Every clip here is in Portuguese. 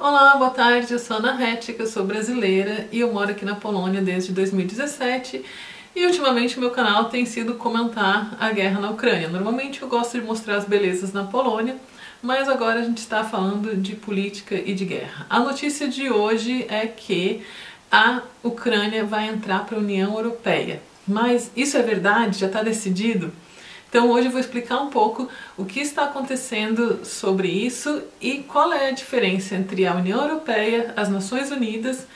Olá, boa tarde, eu sou Ana Rética, eu sou brasileira e eu moro aqui na Polônia desde 2017 e ultimamente o meu canal tem sido comentar a guerra na Ucrânia. Normalmente eu gosto de mostrar as belezas na Polônia, mas agora a gente está falando de política e de guerra. A notícia de hoje é que a Ucrânia vai entrar para a União Europeia. Mas isso é verdade? Já está decidido? Então hoje eu vou explicar um pouco o que está acontecendo sobre isso e qual é a diferença entre a União Europeia, as Nações Unidas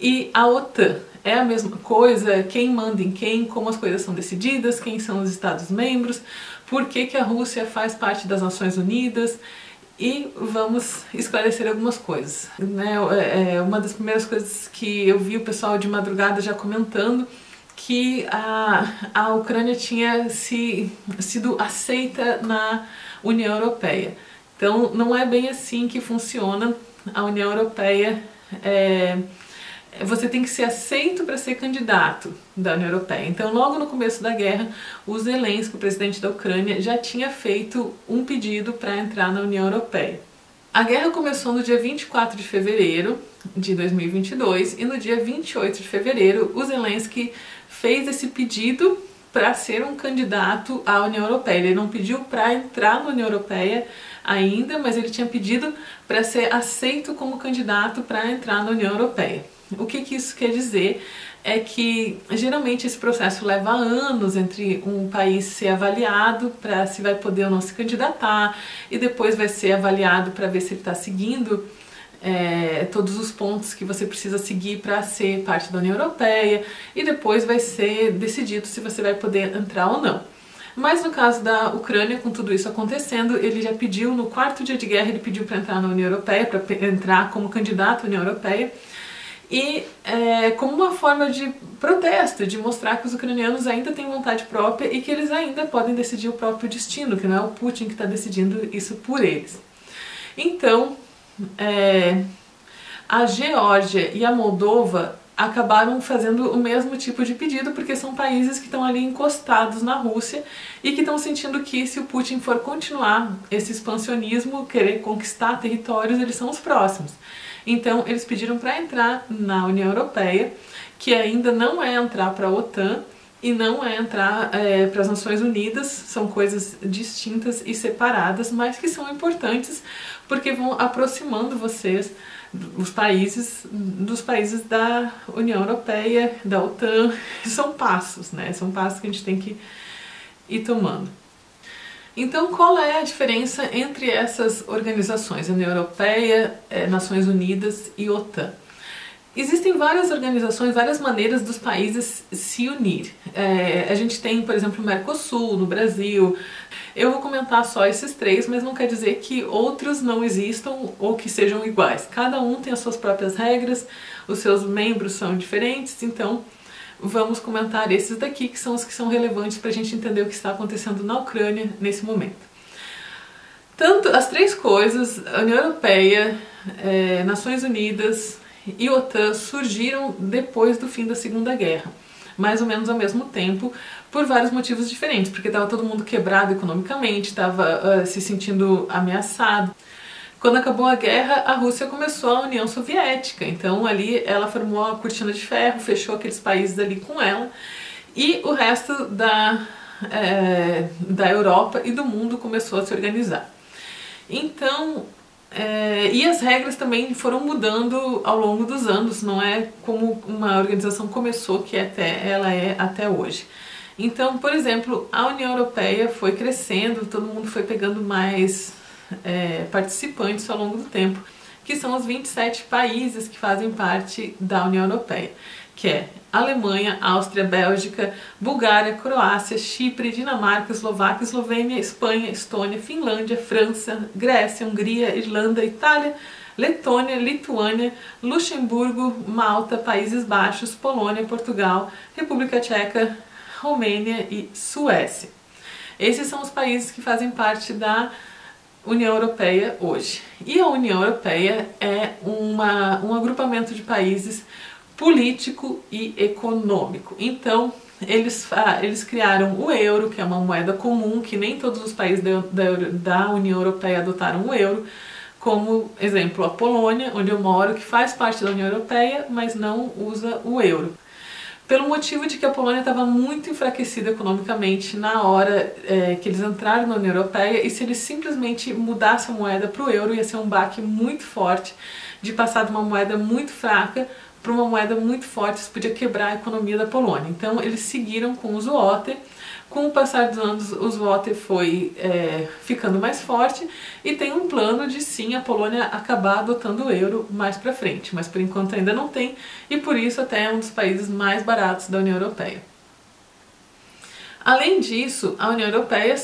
e a OTAN. É a mesma coisa? Quem manda em quem? Como as coisas são decididas? Quem são os Estados-membros? Por que a Rússia faz parte das Nações Unidas? E vamos esclarecer algumas coisas. Uma das primeiras coisas que eu vi o pessoal de madrugada já comentando que a Ucrânia tinha sido aceita na União Europeia. Então não é bem assim que funciona a União Europeia. Você tem que ser aceito para ser candidato da União Europeia. Então logo no começo da guerra, o Zelensky, o presidente da Ucrânia, já tinha feito um pedido para entrar na União Europeia. A guerra começou no dia 24 de fevereiro de 2022 e no dia 28 de fevereiro o Zelensky fez esse pedido para ser um candidato à União Europeia. Ele não pediu para entrar na União Europeia ainda, mas ele tinha pedido para ser aceito como candidato para entrar na União Europeia. O que isso quer dizer é que geralmente esse processo leva anos entre um país ser avaliado para se vai poder ou não se candidatar e depois vai ser avaliado para ver se ele está seguindo todos os pontos que você precisa seguir para ser parte da União Europeia e depois vai ser decidido se você vai poder entrar ou não. Mas no caso da Ucrânia, com tudo isso acontecendo, ele já pediu, no quarto dia de guerra, ele pediu para entrar na União Europeia, para entrar como candidato à União Europeia. E como uma forma de protesto, de mostrar que os ucranianos ainda têm vontade própria e que eles ainda podem decidir o próprio destino, que não é o Putin que está decidindo isso por eles. Então, a Geórgia e a Moldova acabaram fazendo o mesmo tipo de pedido, porque são países que estão ali encostados na Rússia e que estão sentindo que se o Putin for continuar esse expansionismo, querer conquistar territórios, eles são os próximos. Então eles pediram para entrar na União Europeia, que ainda não é entrar para a OTAN e não é entrar para as Nações Unidas, são coisas distintas e separadas, mas que são importantes porque vão aproximando vocês, os países, dos países da União Europeia, da OTAN. São passos, né? São passos que a gente tem que ir tomando. Então, qual é a diferença entre essas organizações, União Europeia, Nações Unidas e OTAN? Existem várias organizações, várias maneiras dos países se unir. A gente tem, por exemplo, o Mercosul, no Brasil. Eu vou comentar só esses três, mas não quer dizer que outros não existam ou que sejam iguais. Cada um tem as suas próprias regras, os seus membros são diferentes, então vamos comentar esses daqui, que são os que são relevantes para a gente entender o que está acontecendo na Ucrânia nesse momento. Tanto as três coisas, a União Europeia, Nações Unidas e OTAN, surgiram depois do fim da Segunda Guerra, mais ou menos ao mesmo tempo, por vários motivos diferentes, porque estava todo mundo quebrado economicamente, estava se sentindo ameaçado. Quando acabou a guerra, a Rússia começou a União Soviética, então ali ela formou a cortina de ferro, fechou aqueles países ali com ela, e o resto da Europa e do mundo começou a se organizar. Então, e as regras também foram mudando ao longo dos anos, não é como uma organização começou, que ela é até hoje. Então, por exemplo, a União Europeia foi crescendo, todo mundo foi pegando mais participantes ao longo do tempo, que são os 27 países que fazem parte da União Europeia, que é Alemanha, Áustria, Bélgica, Bulgária, Croácia, Chipre, Dinamarca, Eslováquia, Eslovênia, Espanha, Estônia, Finlândia, França, Grécia, Hungria, Irlanda, Itália, Letônia, Lituânia, Luxemburgo, Malta, Países Baixos, Polônia, Portugal, República Tcheca, Romênia e Suécia. Esses são os países que fazem parte da União Europeia hoje. E a União Europeia é um agrupamento de países político e econômico. Então, eles criaram o euro, que é uma moeda comum, que nem todos os países da União Europeia adotaram o euro, como exemplo a Polônia, onde eu moro, que faz parte da União Europeia, mas não usa o euro. Pelo motivo de que a Polônia estava muito enfraquecida economicamente na hora que eles entraram na União Europeia, e se eles simplesmente mudassem a moeda para o euro, ia ser um baque muito forte de passar de uma moeda muito fraca para uma moeda muito forte. Isso podia quebrar a economia da Polônia. Então eles seguiram com o zloty. Com o passar dos anos, o zloty foi ficando mais forte, e tem um plano de sim a Polônia acabar adotando o euro mais pra frente, mas por enquanto ainda não tem, e por isso até é um dos países mais baratos da União Europeia. Além disso, a União Europeia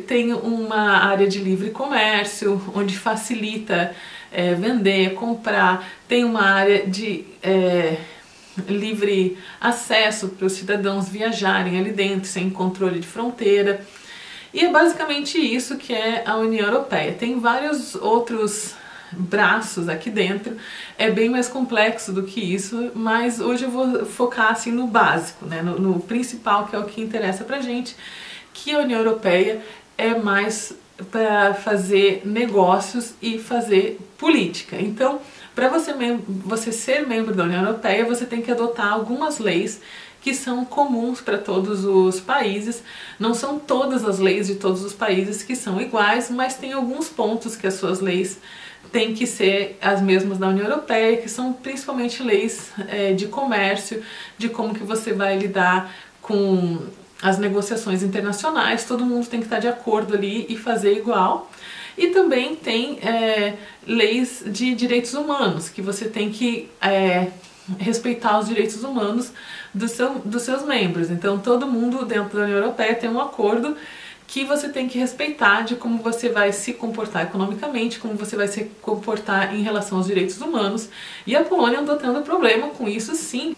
tem uma área de livre comércio, onde facilita vender, comprar, tem uma área de livre acesso para os cidadãos viajarem ali dentro sem controle de fronteira, e é basicamente isso que é a União Europeia. Tem vários outros braços aqui dentro, é bem mais complexo do que isso, mas hoje eu vou focar assim no básico, né, no principal, que é o que interessa pra gente, que a União Europeia é mais para fazer negócios e fazer política. Então, para você ser membro da União Europeia, você tem que adotar algumas leis que são comuns para todos os países. Não são todas as leis de todos os países que são iguais, mas tem alguns pontos que as suas leis têm que ser as mesmas da União Europeia, que são principalmente leis de comércio, de como que você vai lidar com as negociações internacionais. Todo mundo tem que estar de acordo ali e fazer igual. E também tem leis de direitos humanos, que você tem que respeitar os direitos humanos dos seus membros. Então todo mundo dentro da União Europeia tem um acordo que você tem que respeitar, de como você vai se comportar economicamente, como você vai se comportar em relação aos direitos humanos. E a Polônia andou tendo problema com isso, sim,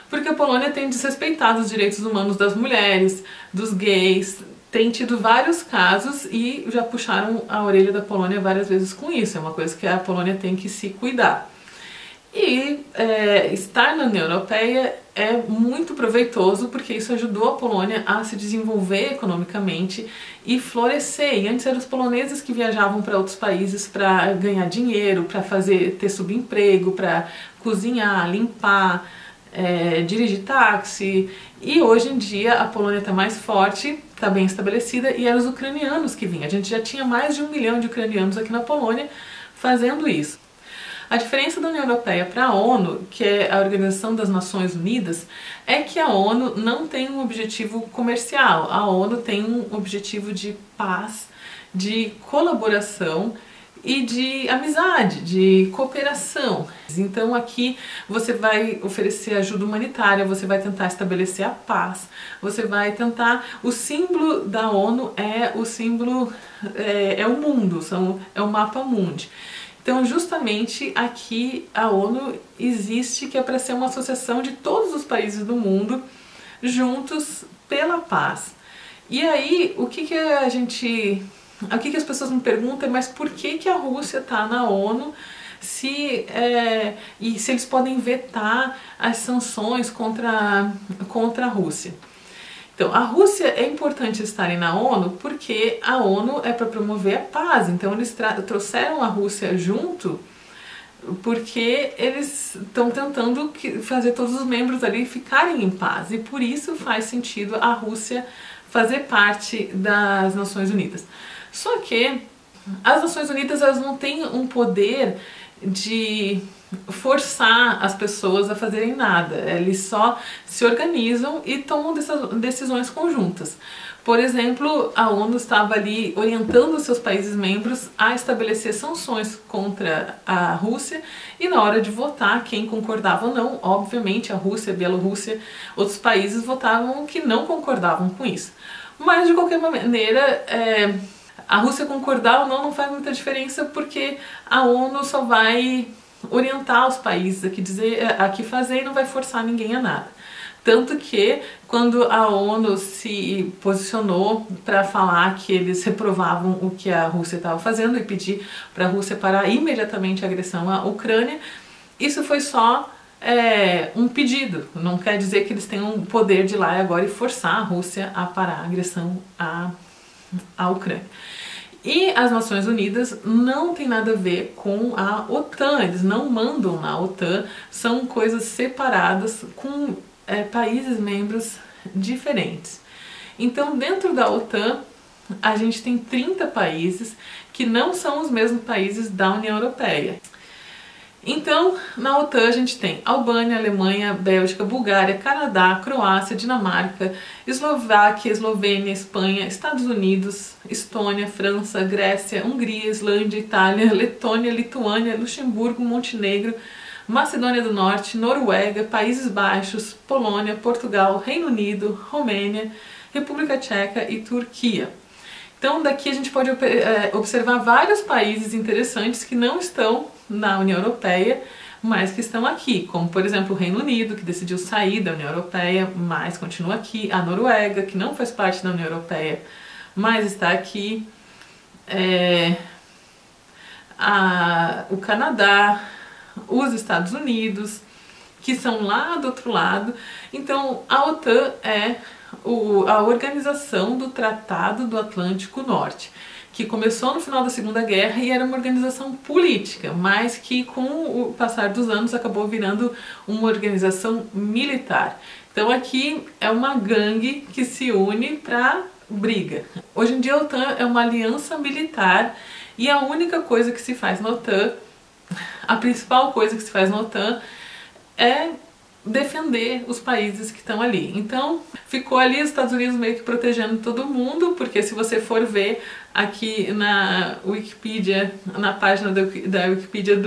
porque a Polônia tem desrespeitado os direitos humanos das mulheres, dos gays. Tem tido vários casos e já puxaram a orelha da Polônia várias vezes com isso. É uma coisa que a Polônia tem que se cuidar. E estar na União Europeia é muito proveitoso, porque isso ajudou a Polônia a se desenvolver economicamente e florescer. E antes eram os poloneses que viajavam para outros países para ganhar dinheiro, para ter subemprego, para cozinhar, limpar, dirigir táxi. E hoje em dia a Polônia está mais forte, está bem estabelecida, e eram os ucranianos que vinham. A gente já tinha mais de 1 milhão de ucranianos aqui na Polônia fazendo isso. A diferença da União Europeia para a ONU, que é a Organização das Nações Unidas, é que a ONU não tem um objetivo comercial. A ONU tem um objetivo de paz, de colaboração e de amizade, de cooperação. Então aqui você vai oferecer ajuda humanitária, você vai tentar estabelecer a paz, você vai tentar... O símbolo da ONU é o símbolo, é o mundo, é o mapa mundi. Então justamente aqui a ONU existe, que é para ser uma associação de todos os países do mundo juntos pela paz. E aí o que as pessoas me perguntam, mas por que a Rússia está na ONU e se eles podem vetar as sanções contra a Rússia? Então, a Rússia é importante estarem na ONU porque a ONU é para promover a paz. Então eles trouxeram a Rússia junto porque eles estão tentando fazer todos os membros ali ficarem em paz. E por isso faz sentido a Rússia fazer parte das Nações Unidas. Só que as Nações Unidas, elas não têm um poder de forçar as pessoas a fazerem nada. Eles só se organizam e tomam decisões conjuntas. Por exemplo, a ONU estava ali orientando os seus países membros a estabelecer sanções contra a Rússia, e na hora de votar, quem concordava ou não, obviamente a Rússia, a Bielorrússia, outros países votavam que não concordavam com isso. Mas de qualquer maneira, a Rússia concordar ou não faz muita diferença, porque a ONU só vai orientar os países a que fazer e não vai forçar ninguém a nada. Tanto que quando a ONU se posicionou para falar que eles reprovavam o que a Rússia estava fazendo e pedir para a Rússia parar imediatamente a agressão à Ucrânia, isso foi só um pedido. Não quer dizer que eles tenham o poder de ir lá agora e forçar a Rússia a parar a agressão à Ucrânia. E as Nações Unidas não tem nada a ver com a OTAN, eles não mandam na OTAN, são coisas separadas com países membros diferentes. Então, dentro da OTAN, a gente tem 30 países que não são os mesmos países da União Europeia. Então, na OTAN a gente tem Albânia, Alemanha, Bélgica, Bulgária, Canadá, Croácia, Dinamarca, Eslováquia, Eslovênia, Espanha, Estados Unidos, Estônia, França, Grécia, Hungria, Islândia, Itália, Letônia, Lituânia, Luxemburgo, Montenegro, Macedônia do Norte, Noruega, Países Baixos, Polônia, Portugal, Reino Unido, Romênia, República Tcheca e Turquia. Então daqui a gente pode observar vários países interessantes que não estão na União Europeia, mas que estão aqui, como por exemplo o Reino Unido, que decidiu sair da União Europeia, mas continua aqui, a Noruega, que não faz parte da União Europeia, mas está aqui, o Canadá, os Estados Unidos, que são lá do outro lado. Então a OTAN é a organização do Tratado do Atlântico Norte, que começou no final da Segunda Guerra e era uma organização política, mas que com o passar dos anos acabou virando uma organização militar. Então aqui é uma gangue que se une para briga. Hoje em dia a OTAN é uma aliança militar e a única coisa que se faz na OTAN, a principal coisa que se faz na OTAN é defender os países que estão ali. Então ficou ali os Estados Unidos meio que protegendo todo mundo, porque se você for ver aqui na Wikipedia, na página da Wikipedia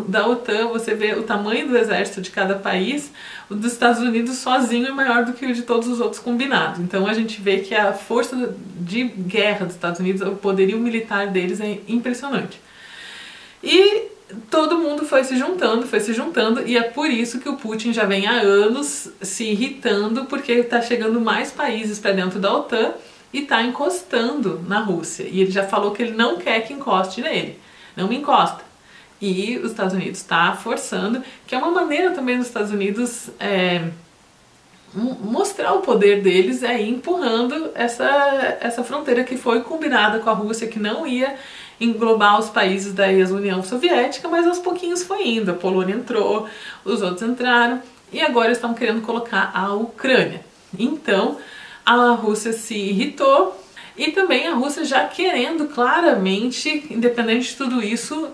da OTAN, você vê o tamanho do exército de cada país. O dos Estados Unidos sozinho é maior do que o de todos os outros combinados. Então a gente vê que a força de guerra dos Estados Unidos, o poderio militar deles é impressionante. E todo mundo foi se juntando, e é por isso que o Putin já vem há anos se irritando, porque está chegando mais países para dentro da OTAN e está encostando na Rússia. E ele já falou que ele não quer que encoste nele, não me encosta. E os Estados Unidos está forçando, que é uma maneira também dos Estados Unidos mostrar o poder deles, empurrando essa fronteira que foi combinada com a Rússia, que não ia englobar os países da ex-União Soviética, mas aos pouquinhos foi indo. A Polônia entrou, os outros entraram, e agora estão querendo colocar a Ucrânia. Então a Rússia se irritou, e também a Rússia já querendo claramente, independente de tudo isso,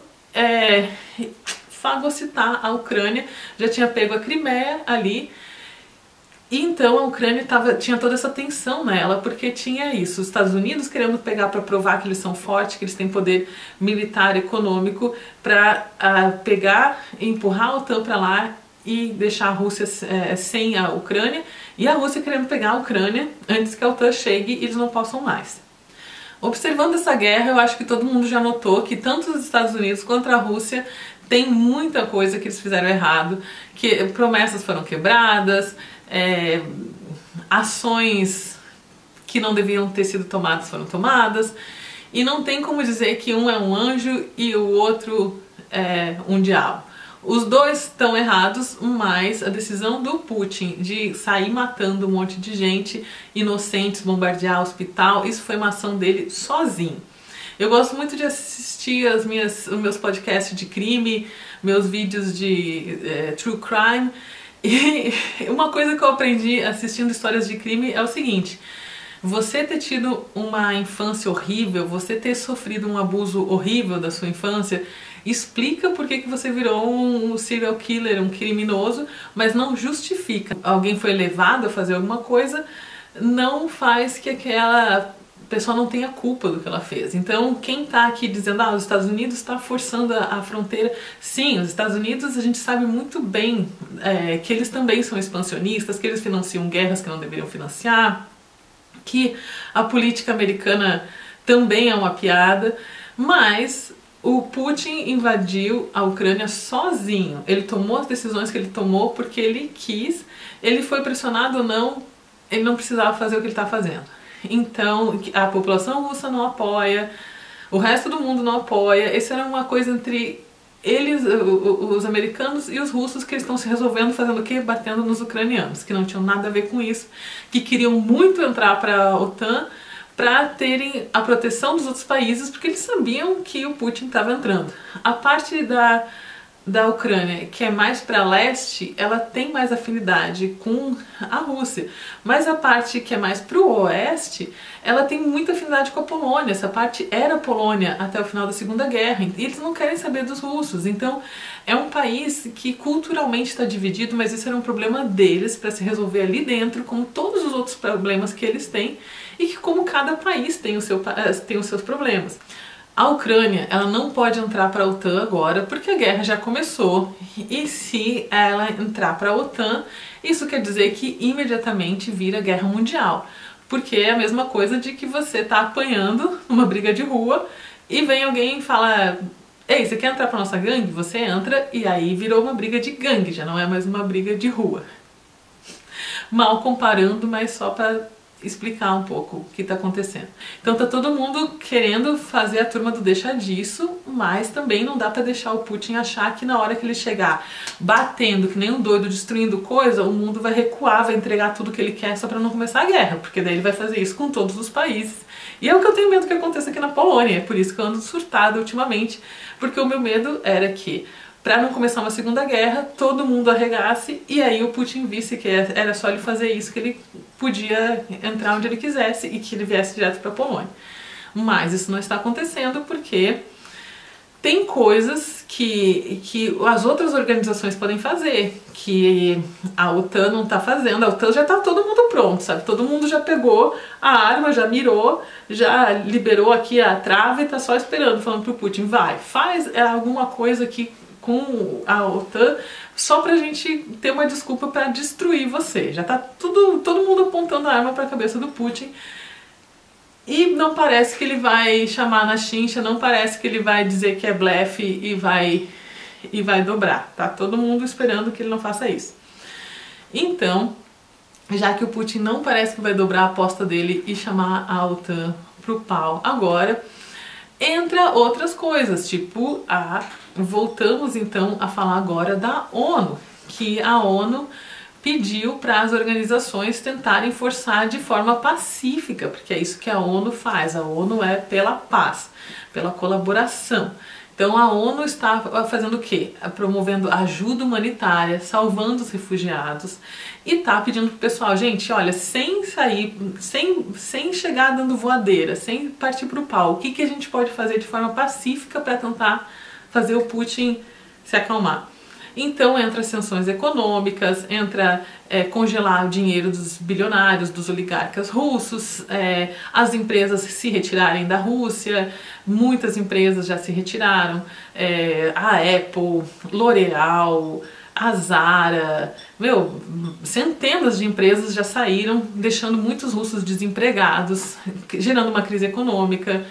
fagocitar a Ucrânia. Já tinha pego a Crimeia ali. E então a Ucrânia tinha toda essa tensão nela, porque tinha isso, os Estados Unidos querendo pegar para provar que eles são fortes, que eles têm poder militar, econômico, para pegar e empurrar a OTAN para lá e deixar a Rússia sem a Ucrânia, e a Rússia querendo pegar a Ucrânia antes que a OTAN chegue e eles não possam mais. Observando essa guerra, eu acho que todo mundo já notou que tanto os Estados Unidos quanto a Rússia tem muita coisa que eles fizeram errado, que promessas foram quebradas, ações que não deviam ter sido tomadas foram tomadas, e não tem como dizer que um é um anjo e o outro é um diabo. Os dois estão errados, mas a decisão do Putin de sair matando um monte de gente, inocentes, bombardear hospital, isso foi uma ação dele sozinho. Eu gosto muito de assistir os meus podcasts de crime, meus vídeos de true crime, e uma coisa que eu aprendi assistindo histórias de crime é o seguinte: você ter tido uma infância horrível, você ter sofrido um abuso horrível da sua infância, explica por que você virou um serial killer, um criminoso, mas não justifica. Alguém foi levado a fazer alguma coisa, não faz que aquela pessoa não tenha culpa do que ela fez. Então quem está aqui dizendo os Estados Unidos está forçando a fronteira, sim, os Estados Unidos a gente sabe muito bem que eles também são expansionistas, que eles financiam guerras que não deveriam financiar, que a política americana também é uma piada, mas o Putin invadiu a Ucrânia sozinho. Ele tomou as decisões que ele tomou porque ele quis, ele foi pressionado ou não, ele não precisava fazer o que ele está fazendo. Então a população russa não apoia, o resto do mundo não apoia. Essa era uma coisa entre eles, os americanos e os russos, que eles estão se resolvendo fazendo o quê? Batendo nos ucranianos, que não tinham nada a ver com isso, que queriam muito entrar para a OTAN, para terem a proteção dos outros países, porque eles sabiam que o Putin estava entrando. A parte da Ucrânia, que é mais para leste, ela tem mais afinidade com a Rússia, mas a parte que é mais para o oeste, ela tem muita afinidade com a Polônia. Essa parte era a Polônia até o final da Segunda Guerra, e eles não querem saber dos russos. Então é um país que culturalmente está dividido, mas isso era um problema deles para se resolver ali dentro, como todos os outros problemas que eles têm, e que como cada país tem os seus problemas. A Ucrânia, ela não pode entrar para a OTAN agora, porque a guerra já começou, e se ela entrar para a OTAN, isso quer dizer que imediatamente vira guerra mundial, porque é a mesma coisa de que você está apanhando numa briga de rua e vem alguém e fala: ei, você quer entrar para nossa gangue? Você entra, e aí virou uma briga de gangue, já não é mais uma briga de rua. Mal comparando, mas só para explicar um pouco o que está acontecendo. Então tá todo mundo querendo fazer a turma do deixa disso, mas também não dá para deixar o Putin achar que na hora que ele chegar batendo que nem um doido, destruindo coisa, o mundo vai recuar, vai entregar tudo que ele quer só para não começar a guerra, porque daí ele vai fazer isso com todos os países. E é o que eu tenho medo que aconteça aqui na Polônia, é por isso que eu ando surtada ultimamente, porque o meu medo era que, para não começar uma segunda guerra, todo mundo arregasse e aí o Putin visse que era só ele fazer isso, que ele podia entrar onde ele quisesse e que ele viesse direto para a Polônia. Mas isso não está acontecendo porque tem coisas que as outras organizações podem fazer, que a OTAN não está fazendo. A OTAN já está todo mundo pronto, sabe? Todo mundo já pegou a arma, já mirou, já liberou aqui a trava e está só esperando, falando pro Putin: vai, faz alguma coisa aqui com a OTAN, só pra gente ter uma desculpa para destruir você. Já tá todo mundo apontando a arma para a cabeça do Putin, e não parece que ele vai chamar na chincha, não parece que ele vai dizer que é blefe e vai dobrar. Tá todo mundo esperando que ele não faça isso. Então, já que o Putin não parece que vai dobrar a aposta dele e chamar a OTAN pro pau agora, entra outras coisas, tipo voltamos então a falar agora da ONU, que a ONU pediu para as organizações tentarem forçar de forma pacífica, porque é isso que a ONU faz. A ONU é pela paz, pela colaboração. Então a ONU está fazendo o quê? Promovendo ajuda humanitária, salvando os refugiados, e está pedindo pro pessoal: gente, olha, sem sair, sem chegar dando voadeira, sem partir pro pau, o que a gente pode fazer de forma pacífica para tentar fazer o Putin se acalmar? Então entra sanções econômicas, entra congelar o dinheiro dos bilionários, dos oligarcas russos, as empresas se retirarem da Rússia. Muitas empresas já se retiraram, a Apple, L'Oréal, a Zara, centenas de empresas já saíram, deixando muitos russos desempregados, gerando uma crise econômica.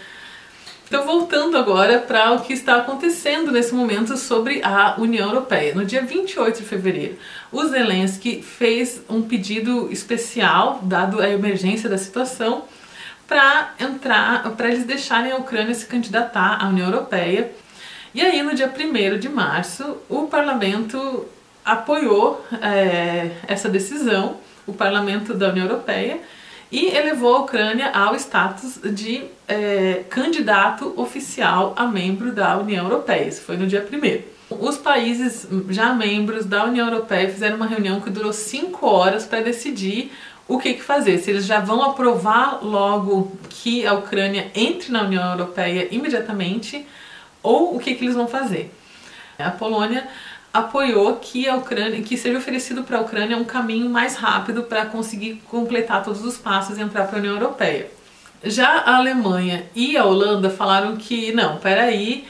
Então, voltando agora para o que está acontecendo nesse momento sobre a União Europeia. No dia 28 de fevereiro, o Zelensky fez um pedido especial, dado a emergência da situação, para eles deixarem a Ucrânia se candidatar à União Europeia. E aí, no dia 1º de março, o parlamento apoiou essa decisão, o parlamento da União Europeia, e elevou a Ucrânia ao status de candidato oficial a membro da União Europeia. Isso foi no dia 1º. Os países já membros da União Europeia fizeram uma reunião que durou 5 horas para decidir o que fazer. Se eles já vão aprovar logo que a Ucrânia entre na União Europeia imediatamente, ou o que eles vão fazer. A Polônia apoiou que seja oferecido para a Ucrânia um caminho mais rápido para conseguir completar todos os passos e entrar para a União Europeia. Já a Alemanha e a Holanda falaram que não, peraí,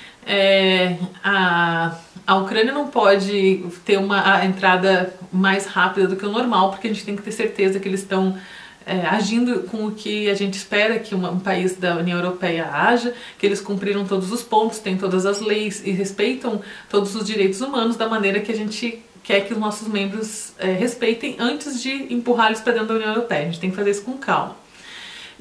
a Ucrânia não pode ter a entrada mais rápida do que o normal, porque a gente tem que ter certeza que eles estão agindo com o que a gente espera que um país da União Europeia haja, que eles cumpriram todos os pontos, têm todas as leis e respeitam todos os direitos humanos da maneira que a gente quer que os nossos membros respeitem antes de empurrar eles para dentro da União Europeia. A gente tem que fazer isso com calma.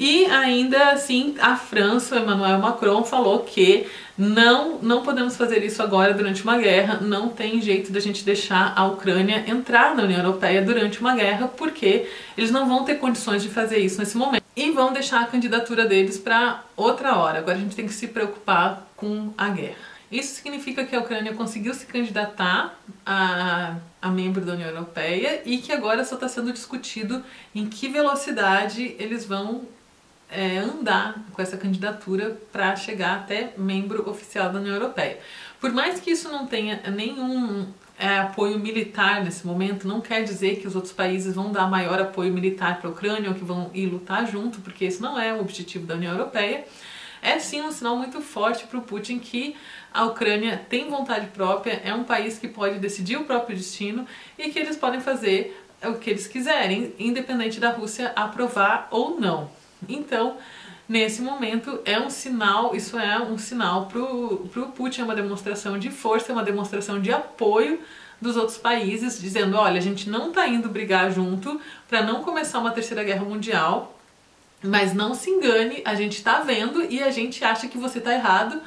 E ainda assim, a França, o Emmanuel Macron, falou que não podemos fazer isso agora durante uma guerra, não tem jeito da gente deixar a Ucrânia entrar na União Europeia durante uma guerra, porque eles não vão ter condições de fazer isso nesse momento. E vão deixar a candidatura deles para outra hora. Agora a gente tem que se preocupar com a guerra. Isso significa que a Ucrânia conseguiu se candidatar a membro da União Europeia e que agora só está sendo discutido em que velocidade eles vão andar com essa candidatura para chegar até membro oficial da União Europeia. Por mais que isso não tenha nenhum apoio militar nesse momento, não quer dizer que os outros países vão dar maior apoio militar para a Ucrânia ou que vão ir lutar junto, porque esse não é o objetivo da União Europeia. É sim um sinal muito forte para o Putin que a Ucrânia tem vontade própria, é um país que pode decidir o próprio destino e que eles podem fazer o que eles quiserem, independente da Rússia aprovar ou não. Então, nesse momento, é um sinal, isso é um sinal para o Putin, é uma demonstração de força, é uma demonstração de apoio dos outros países, dizendo, olha, a gente não está indo brigar junto para não começar uma terceira guerra mundial, mas não se engane, a gente está vendo e a gente acha que você está errado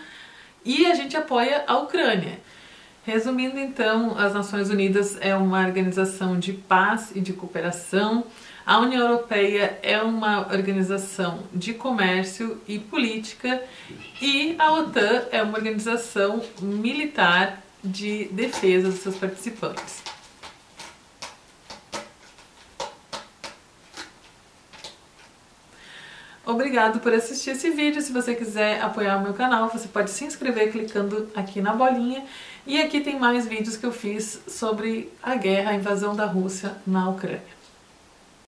e a gente apoia a Ucrânia. Resumindo então, as Nações Unidas é uma organização de paz e de cooperação, a União Europeia é uma organização de comércio e política e a OTAN é uma organização militar de defesa dos seus participantes. Obrigado por assistir esse vídeo. Se você quiser apoiar o meu canal, você pode se inscrever clicando aqui na bolinha. E aqui tem mais vídeos que eu fiz sobre a guerra, a invasão da Rússia na Ucrânia.